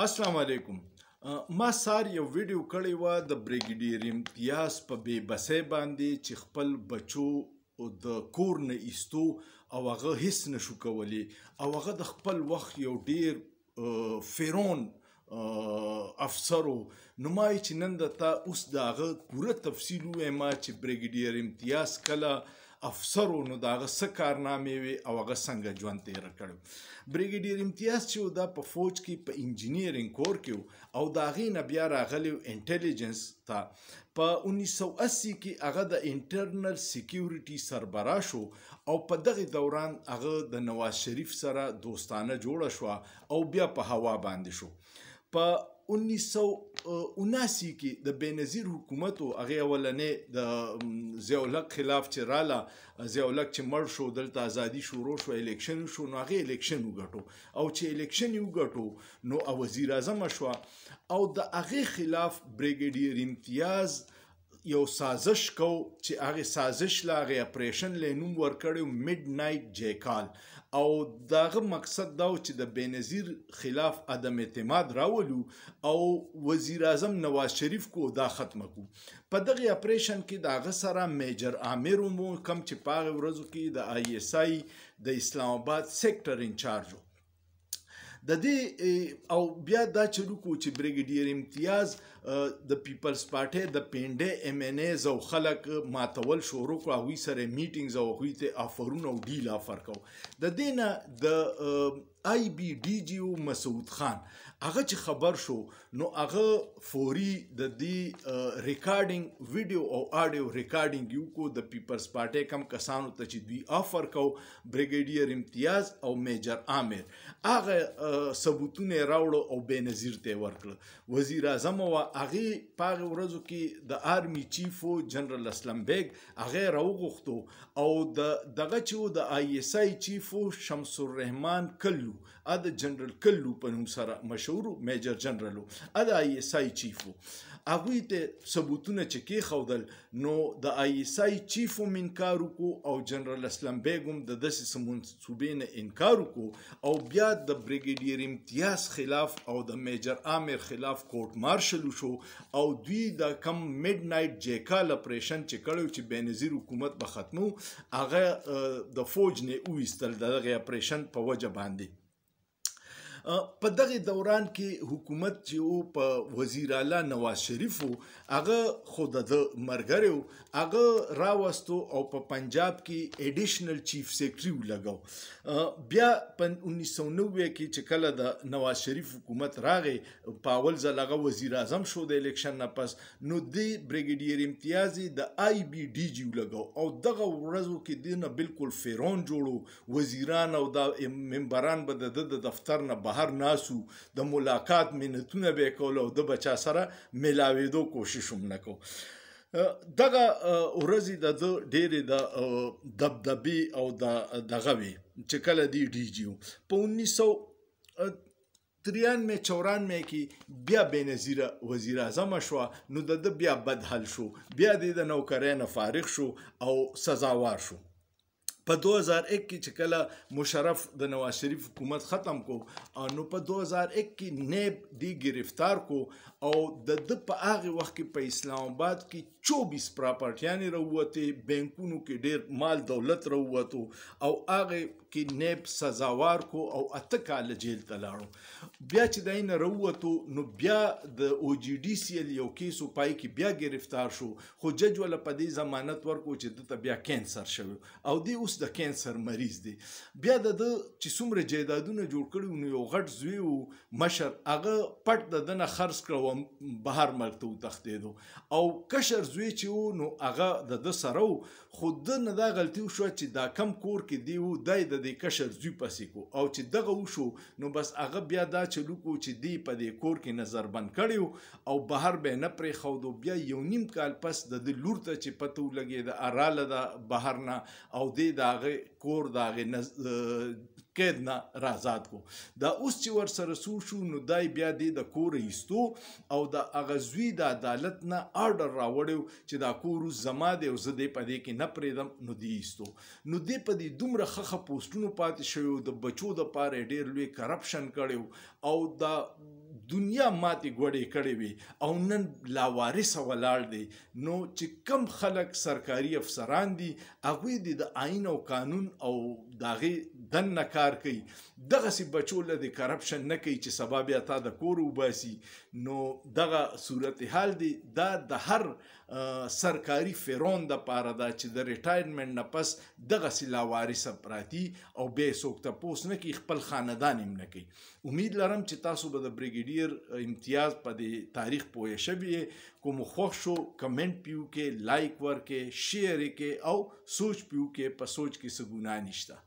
السلام علیکم. ما سار یو ویډیو کړی و د بریګیډیر امتیاز په بې بسۍ باندې چې خپل بچو د کور نه ایستو او هغه هیڅ نشو کولی او هغه د خپل وخت یو ډیر فیرون افسرو نو ما چې نن درته اوس د هغه پوره تفصیل ووایم چې بریګیډیر امتیاز کله افسرو نو د هغه څه کارنامې وې او هغه څنګه ژوند تېره کړی. بریګیډیر امتیاز چې و دا په فوج کې په انجینیرینګ کور کې و او د هغې نه بیا راغلی و انټیلیجنس ته. په 1980 کې هغه د انټرنل سیکیورټي سربراه شو او په دغه دوران هغه د نواز شریف سره دوستانه جوړه شوه او بیا په هوا باندې شو. په 1979 کې د بېنظیر حکومت و هغې اولنې د ضیاءالحق خلاف چې راله ضیاءالحق چې مړ شو دلته ازادي شروع شوه الیکشن شو نو هغې الیکشن وګټو او چې الیکشن یې وګټو نو وزیر اعظمه شوه او د هغې خلاف بریګیډیر امتیاز یو سازش کو چې هغه سازش لا هغه اپریشن له نوم ورکړو میډ نایټ جیکال او داغه مقصد دا چې د بېنظیر خلاف عدم اعتماد راولو او وزیر اعظم نواز شریف کو دا ختم کو. په دغه اپریشن کې داغه سره میجر عامر مو کم چې په هغه ورځو کې د آی اس آی د اسلام آباد سیکټر انچارج د دې او بیا دا چلو کو چې بریګیډیر امتیاز د پیپلز پارټي د پینډه ام ان ایز او خلک ماتول شروع کړو هغوی سره میټینګز او هغوی ته افرونه او ډیل افر کو. د دې نه د آی بی ډي جی او مسعود خان هغه چې خبر شو نو هغه فوري د دې ریکارډینګ ویډیو او آډیو ریکارډینګ یو کو د پیپلز پارټي کم کسانو ته چې دوی افر کو بریګیډیر امتیاز او میجر عامر هغه ثبوتونه راوړو او بېنظیر ته ورکړه. وزیر اعظم و هغې په هغې ورځو کې د آرمي چیف و جنرال اسلم بیگ هغې راوغوښتو او دغه چې و د آی اس آی چیف و شمس الرحمن کلو د جنرال کلو په نوم سره مشهور میجر جنرال د آی اس آی چیف و هغوی ته ثبوتونه چې کېښودل نو د آی اس آی چیف هم انکار وکړو او جنرال اسلم بیگ هم د داسې منصوبې نه انکار وکړو او بیا د بریګیډیر امتیاز خلاف او د میجر عامر خلاف کورټ مارشل شو او دوی د کم میډ نایټ جیکال اپریشن چې کړی چې بېنظیر حکومت به ختمو هغه د فوج نه وویستل د دغه اپریشن په وجه باندې. په دغه دوران کې حکومت چې و په وزیر اعلی نواز شریف و هغه خو د ملګری و هغه راوستو او په پنجاب کې ایډیشنل چیف سیکرټري ولګو. بیا په 1990 کې چې کله د نواز شریف حکومت راغی په اول ځل هغه وزیر اعظم شو د الیکشن نه پس نو د بریګیډیر امتیاز د آی بی ډي جی ولګو او دغه ورځو کې دې نه بالکل فیرون جوړو وزیران او د ممبران به د دفتر نه بهر ناسو د ملاقات منتونه به کول او د بچا سره ملاوېدو کوشش هم نه کو. دغه ورځې د ډېرې د دبدبې او دغه وې چې کله دی ډي جي په 1993 94 کې بیا بېنظیره وزیر اعظم شوه نو د بیا بد حل شو بیا د نوکرۍ نه فارغ شو او سزاوار شو. په 2001 کې چې کله مشرف د نواز شریف حکومت ختم کو نو په 2001 کې نیب دی گرفتار کو او د په هغه وخت کې په اسلام آباد کې 24 پراپرټیانې راووتې بینکونو کې ډیر مال دولت راووتو او هغه کې نیب سزاوار کو او 8 کاله جیل ته لاړو. بیا چې د نه راووتو نو بیا د او جی ډي سی ال یو کیسو پای کې بیا گرفتار شو خو جج ولا په دې ضمانت ورکو چې دته بیا کینسر شوی او دی اوس د کینسر مریض دی. بیا د چې څومره جایدادونه جوړ کړي نو یو غټ زوی و مشر هغه پټ د دنه خرڅ کړو بهر ملک ته وتښتېدو او کشر زوی چې و نو هغه د سره و خو د نه دا غلطي وشوه چې دا کم کور کې دی و دی د کشر زوی پسې کو او چې دغه وشو نو بس هغه بیا دا چلو کو چې دی په دې کور کې نظر بند کړی او بهر به نه پرېښودو. بیا یو نیم کال پس د لور ته چې پته ولګېده اراله د بهر نه او دی د هغې کور د هغې قید نه رازاد کو. دا اوس چې ورسره سو شو نو دای بیا دی د کور ایستو او د هغه زوی د عدالت نه آرډر راوړی چې دا کور اوس زما دی او زه دی په دې کې نه پرېږدم نو دی ایستو. نو دی په دې دومره ښه پوسټونو پاتې شوی د بچو دپاره یې ډېر لوی کرپشن کړی او دا دنیا ماتې ګوډې کړې وي او نن لاوارثه ولاړ دی نو چې کم خلک سرکاري افسران دي هغوی د آئین او قانون او د هغې دننه کار کوي دغسې بچو له د کرپشن نه کوي چې سبا بیا تا د کور وباسي نو دغه صورتحال دی دا د هر سرکاري فرعون دپاره ده چې د ریټایرمنټ نه پس دغسې لاوارثه پراتي او بیا یې څوک تپوس نه کوي خپل خاندان هم نه کوي امید لرم چې تاسو به د بریګیډیر امتیاز په دې تاریخ پوه شوي کوم خوښ شو کمنټ پې وکړئ لایک ورکړئ شیر یې کړئ او سوچ پې وکړئ په سوچ کې څه ګناه نشته